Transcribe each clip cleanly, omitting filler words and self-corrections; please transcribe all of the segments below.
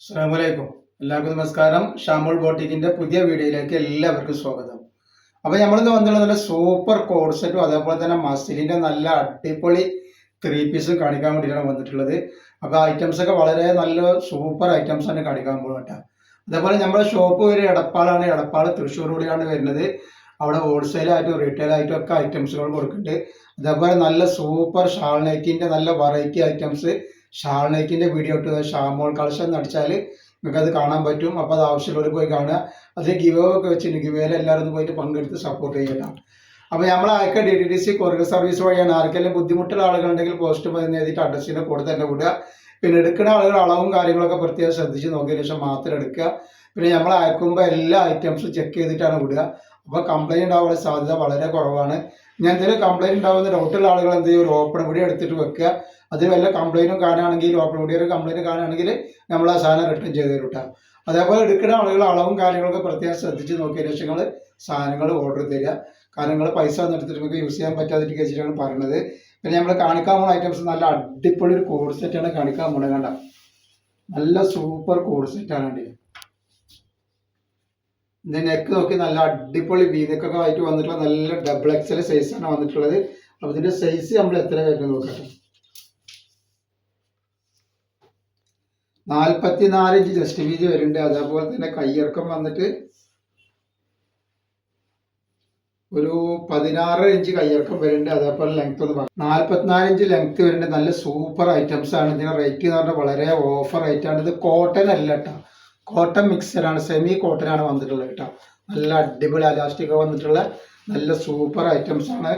അസ്സലാമലൈക്കും. എല്ലാവർക്കും നമസ്കാരം. ഷാമുൽ ബോട്ടിക്കിന്റെ പുതിയ വീഡിയോയിലേക്ക് എല്ലാവർക്കും സ്വാഗതം. അപ്പോൾ നമ്മളിന്ന് വന്നിട്ടുള്ള നല്ല സൂപ്പർ കോഡ് സെറ്റും അതേപോലെ തന്നെ മസിലിന്റെ നല്ല അടിപൊളി ത്രീ പീസും കാണിക്കാൻ വേണ്ടിയിട്ടാണ് വന്നിട്ടുള്ളത്. അപ്പോൾ ഐറ്റംസ് ഒക്കെ വളരെ നല്ല സൂപ്പർ ഐറ്റംസ് ആണ് കാണിക്കാൻ പോകുന്നത്. അതേപോലെ നമ്മുടെ ഷോപ്പ് ഒരു എടപ്പാളാണ്. എടപ്പാൾ തൃശ്ശൂർ കൂടിയാണ് വരുന്നത്. അവിടെ ഹോൾസെയിലായിട്ടും റീറ്റെയിലായിട്ടും ഒക്കെ ഐറ്റംസുകൾ കൊടുക്കുന്നുണ്ട്. അതേപോലെ നല്ല സൂപ്പർ ഷാൾ നെക്കിന്റെ നല്ല വെറൈറ്റി ഐറ്റംസ് ഷാൾ നെക്കിന്റെ വീഡിയോ ഇട്ട് ഷാമോൾ കളക്ഷൻ എന്ന് അടിച്ചാൽ നിങ്ങൾക്ക് അത് കാണാൻ പറ്റും. അപ്പോൾ അത് ആവശ്യമുള്ളവർ പോയി കാണുക. അത് ഗിവോ ഒക്കെ വെച്ചിട്ടുണ്ട്. ഗിവോയിൽ എല്ലാവരും പോയിട്ട് പങ്കെടുത്ത് സപ്പോർട്ട് ചെയ്യണം. അപ്പോൾ നമ്മൾ അയക്ക DTDC കൊറിയർ സർവീസ് വഴിയാണ്. ആർക്കെങ്കിലും ബുദ്ധിമുട്ടുള്ള ആളുകളുണ്ടെങ്കിൽ പോസ്റ്റ് പതിന് എഴുതിയിട്ട് അഡ്രസ്സിൻ്റെ കൂടെ തന്നെ വിടുക. പിന്നെ എടുക്കുന്ന ആളുകൾ അളവും കാര്യങ്ങളൊക്കെ പ്രത്യേകം ശ്രദ്ധിച്ച് നോക്കിയതിന് ശേഷം മാത്രം എടുക്കുക. പിന്നെ നമ്മൾ അയക്കുമ്പോൾ എല്ലാ ഐറ്റംസും ചെക്ക് ചെയ്തിട്ടാണ് വിടുക. അപ്പോൾ കംപ്ലൈൻറ്റ് ഉണ്ടാവാനുള്ള സാധ്യത വളരെ കുറവാണ്. ഞാൻ എന്തെങ്കിലും കംപ്ലൈൻറ്റ് ഉണ്ടാകുന്ന ഡൗട്ടുള്ള ആളുകൾ എന്ത് ചെയ്യും, ഒരു ഓപ്പൺ വീഡിയോ എടുത്തിട്ട് വെക്കുക. അതിൽ വല്ല കംപ്ലൈൻറ്റും കാണുകയാണെങ്കിൽ ഓപ്പൺ വീഡിയോയിൽ കംപ്ലൈൻറ്റ് കാണുകയാണെങ്കിൽ നമ്മൾ ആ സാധനം റിട്ടേൺ ചെയ്ത് തരും. അതേപോലെ എടുക്കുന്ന ആളുകൾ അളവും കാര്യങ്ങളൊക്കെ പ്രത്യേകം ശ്രദ്ധിച്ച് നോക്കിയ ശേഷം സാധനങ്ങൾ ഓർഡർ തരിക. കാരണം നിങ്ങൾ പൈസ എടുത്തിട്ട് നമുക്ക് യൂസ് ചെയ്യാൻ പറ്റാതിരിക്കുക വെച്ചിട്ടാണ് പറയുന്നത്. പിന്നെ നമ്മൾ കാണിക്കാൻ പോകുന്ന ഐറ്റംസ് നല്ല അടിപൊളി ഒരു കോഡ് സെറ്റാണ് കാണിക്കാൻ പോകുന്നത്. കണ്ട നല്ല സൂപ്പർ കോഡ് സെറ്റാണ്. ഇതിന്റെ നെക്ക് നോക്കി നല്ല അടിപൊളി വീനക്കൊക്കെ ആയിട്ട് വന്നിട്ടുള്ള നല്ല ഡബിൾ XL സൈസാണ് വന്നിട്ടുള്ളത്. അപ്പോൾ ഇതിന്റെ സൈസ് നമ്മൾ എത്ര വരുന്നത് നോക്കട്ടെ. 44 ഇഞ്ച് ജസ്റ്റ് വീതി വരുന്നുണ്ട്. അതേപോലെ തന്നെ കയ്യിറക്കം വന്നിട്ട് ഒരു 16 ഇഞ്ച് കയ്യിറക്കം വരുന്നുണ്ട്. അതേപോലെ ലെങ്ത് ഒന്ന് 44 ഇഞ്ച് ലെങ്ത് വരുന്നുണ്ട്. നല്ല സൂപ്പർ ഐറ്റംസ് ആണ്. ഇതിന്റെ റേറ്റ് എന്ന് പറഞ്ഞാൽ വളരെ ഓഫർ റേറ്റ് ആണ്. ഇത് കോട്ടൺ അല്ല കേട്ടോ, കോട്ടൺ മിക്സഡാണ്, സെമി കോട്ടൺ ആണ് വന്നിട്ടുള്ളത് കേട്ടോ. നല്ല അടിപൊളി അലാസ്റ്റിക് വന്നിട്ടുള്ള നല്ല സൂപ്പർ ഐറ്റംസ് ആണ്.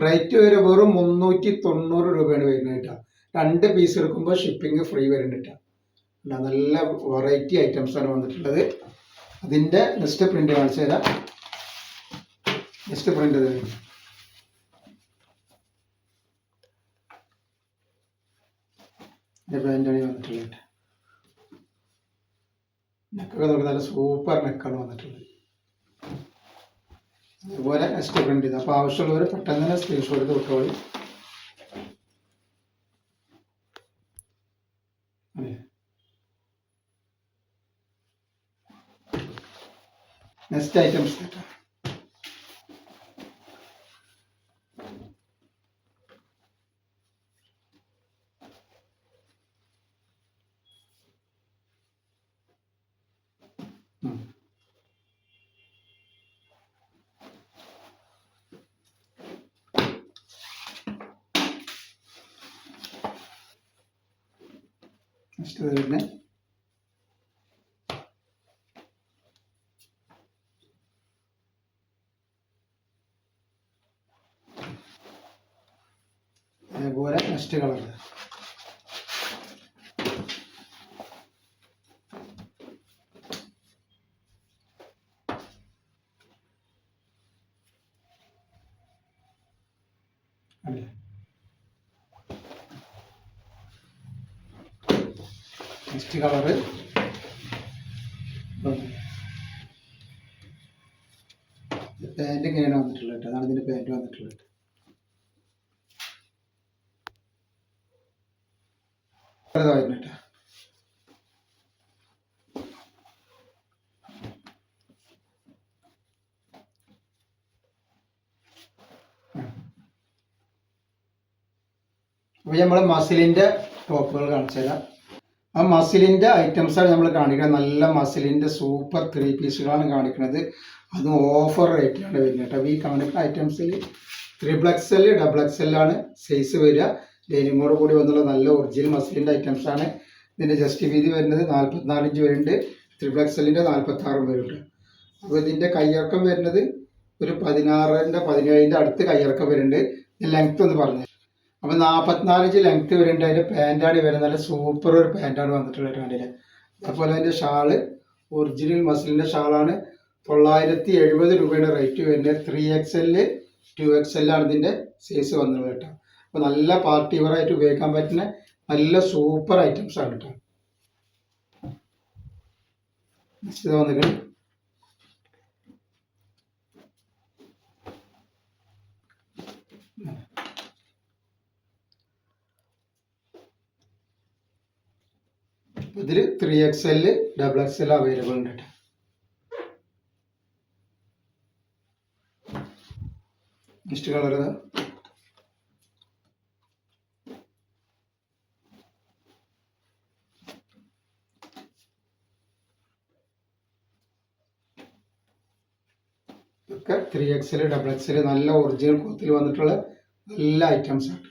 റേറ്റ് വെറും 390 രൂപയാണ് വരുന്നത് കേട്ടോ. 2 പീസ് എടുക്കുമ്പോൾ ഷിപ്പിംഗ് ഫ്രീ വരുന്നുണ്ട് കേട്ടോ. നല്ല വെറൈറ്റി ഐറ്റംസ് ആണ് വന്നിട്ടുള്ളത്. അതിൻ്റെ നെക്സ്റ്റ് പ്രിന്റ് കാണിച്ചു തരാം. നെക്സ്റ്റ് പ്രിന്റ് പ്രിന്റാണ് വന്നിട്ടുള്ളത്. നെക്കൊക്കെ നോക്കി നല്ല സൂപ്പർ നെക്കാണ് വന്നിട്ടുള്ളത്. അതുപോലെ നെക്സ്റ്റ് പ്രിന്റ് ചെയ്ത് അപ്പോൾ ആവശ്യമുള്ളവർ പെട്ടെന്ന് തന്നെ സ്ക്രീൻഷോട്ട് എടുത്ത് വിട്ടോളി. നെക്സ്റ്റ് ഐറ്റംസ് നെക്സ്റ്റ് വരുന്നത് അതേപോലെ നെക്സ്റ്റ് കളർ അല്ലേ. നെക്സ്റ്റ് കളറ് പാൻറ് ഇങ്ങനെയാണ് വന്നിട്ടുള്ളത് കേട്ടോ. അതാണ് ഇതിൻ്റെ പാൻറ് വന്നിട്ടുള്ളത്. കേട്ടോ അപ്പോൾ നമ്മൾ മസിലിൻ്റെ ടോപ്പുകൾ കാണിച്ചു തരാം. ആ മസിലിൻ്റെ ഐറ്റംസാണ് നമ്മൾ കാണിക്കുന്നത്. നല്ല മസിലിൻ്റെ സൂപ്പർ 3 പീസുകളാണ് കാണിക്കുന്നത്. അതും ഓഫർ റേറ്റിലാണ് വരുന്നത് കേട്ടോ. ഈ കാണിക്കുന്ന ഐറ്റംസിൽ 3XL ഡബിൾ XL ആണ് സൈസ് വരിക. ലൈനിങ്ങോട് കൂടി വന്നുള്ള നല്ല ഒറിജിനൽ മസിലിൻ്റെ ഐറ്റംസാണ്. ഇതിൻ്റെ ജസ്റ്റ് വീതി വരുന്നത് 44 ഇഞ്ച് വരുന്നുണ്ട്. 3XLൻ്റെ 46 വരുന്നുണ്ട്. അപ്പോൾ ഇതിൻ്റെ കയ്യിറക്കം വരുന്നത് ഒരു 16ൻ്റെ 17ൻ്റെ അടുത്ത് കയ്യിറക്കം വരുന്നുണ്ട്. ലെങ്ത് ഒന്ന് പറഞ്ഞു. അപ്പോൾ 44 ഇഞ്ച് ലെങ്ത് വരുന്നുണ്ട്. അതിൻ്റെ പാൻറ്റാണ് വരുന്നത്. നല്ല സൂപ്പർ ഒരു പാൻറ്റാണ് വന്നിട്ടുള്ളത് കണ്ടില്ല. അതേപോലെ അതിൻ്റെ ഷാള് ഒറിജിനൽ മസിലിൻ്റെ ഷാളാണ്. 970 രൂപയുടെ റേറ്റ് വരുന്നത്. 3XL 2XL ആണ് ഇതിൻ്റെ സൈസ് വന്നിട്ടുള്ളത് കേട്ടോ. അപ്പോൾ നല്ല പാർട്ടി വെയറായിട്ട് ഉപയോഗിക്കാൻ പറ്റുന്ന നല്ല സൂപ്പർ ഐറ്റംസ് ആണ് കേട്ടോ. നെക്സ്റ്റ് വന്നിട്ട് ഇതിൽ 3 3XL XXL അവൈലബിൾ ഉണ്ട് കേട്ടോ. നെക്സ്റ്റ് കളർ ഇതാ, ഇതൊക്കെ 3XL XXL നല്ല ഒറിജിനൽ ക്ലോത്തിൽ വന്നിട്ടുള്ള നല്ല ഐറ്റംസ് ആണ്.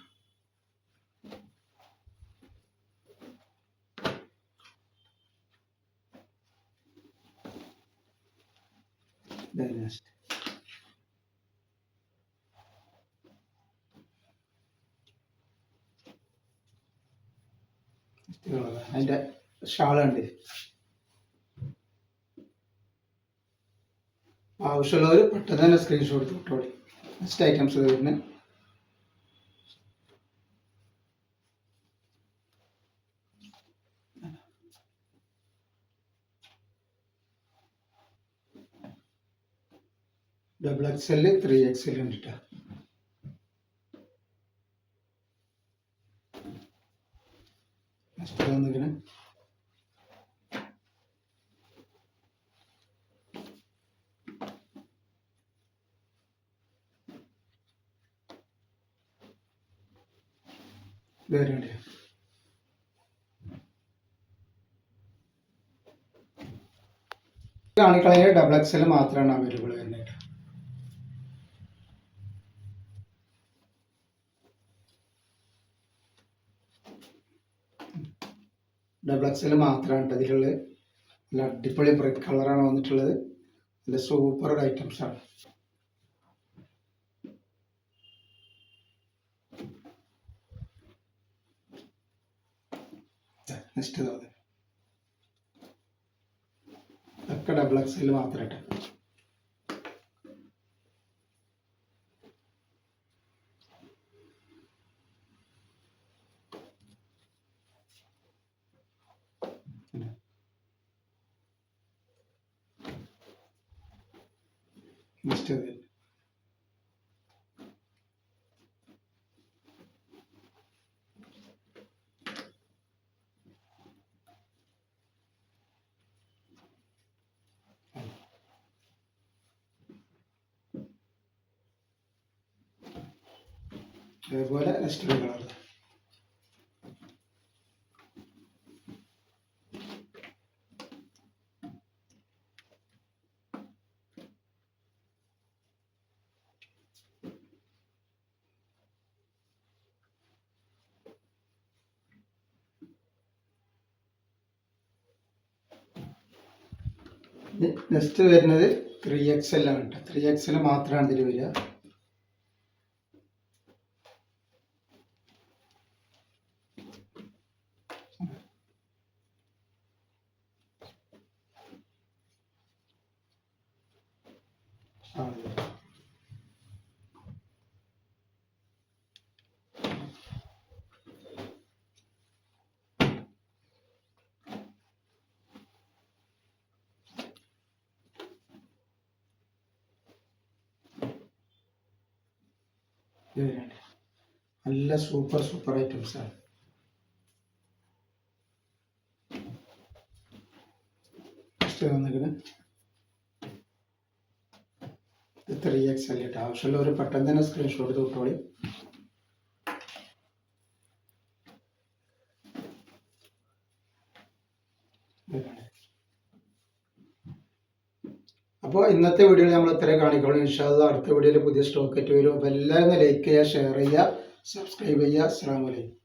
അതിന്റെ ഷാളുണ്ട്. ആവശ്യമുള്ളവർ പെട്ടെന്ന് തന്നെ സ്ക്രീൻഷോട്ട് എടുത്തോളി. നെക്സ്റ്റ് ഐറ്റംസ് വരുന്നത് XXL 3XL ഉണ്ട് കേട്ടോ. നെക്സ്റ്റ് വന്നിങ്ങനെ വരുന്നുണ്ട്. കാണിക്കളയിൽ XXL മാത്രമാണ് അവൈലബിൾ വരുന്നത്. XXL മാത്രമാണ് ഇതിലുള്ളത്. നല്ല അടിപൊളി ബ്രൈറ്റ് കളറാണ് വന്നിട്ടുള്ളത്. നല്ല സൂപ്പർ ഐറ്റംസ് ആണ്. നെക്സ്റ്റ് ഒക്കെ XXL മാത്രമായിട്ട്. നെക്സ്റ്റ് അതേപോലെ നെക്സ്റ്റ് കളർ നെക്സ്റ്റ് വരുന്നത് 3XL ആണ് കേട്ടോ. 3XL മാത്രമാണ് ഇതിൽ വരിക. നല്ല സൂപ്പർ ഐറ്റംസ് ആണ്. വന്നിട്ട് 3XL കേട്ടോ. ആവശ്യമുള്ളവർ പെട്ടെന്ന് തന്നെ സ്ക്രീൻഷോട്ട് തൊട്ടോളി. അപ്പോൾ ഇന്നത്തെ വീഡിയോയിൽ നമ്മൾ ഇത്രയും കാണിക്കുള്ളൂ. ഇൻഷാ അല്ലാഹ് അടുത്ത വീഡിയോയിൽ പുതിയ സ്റ്റോക്ക് ആയിട്ട് വരും. അപ്പോൾ എല്ലാവരും ലൈക്ക് ചെയ്യുക, ഷെയർ ചെയ്യുക, സബ്സ്ക്രൈബ് ചെയ്യുക. അസ്സലാമു അലൈക്കും.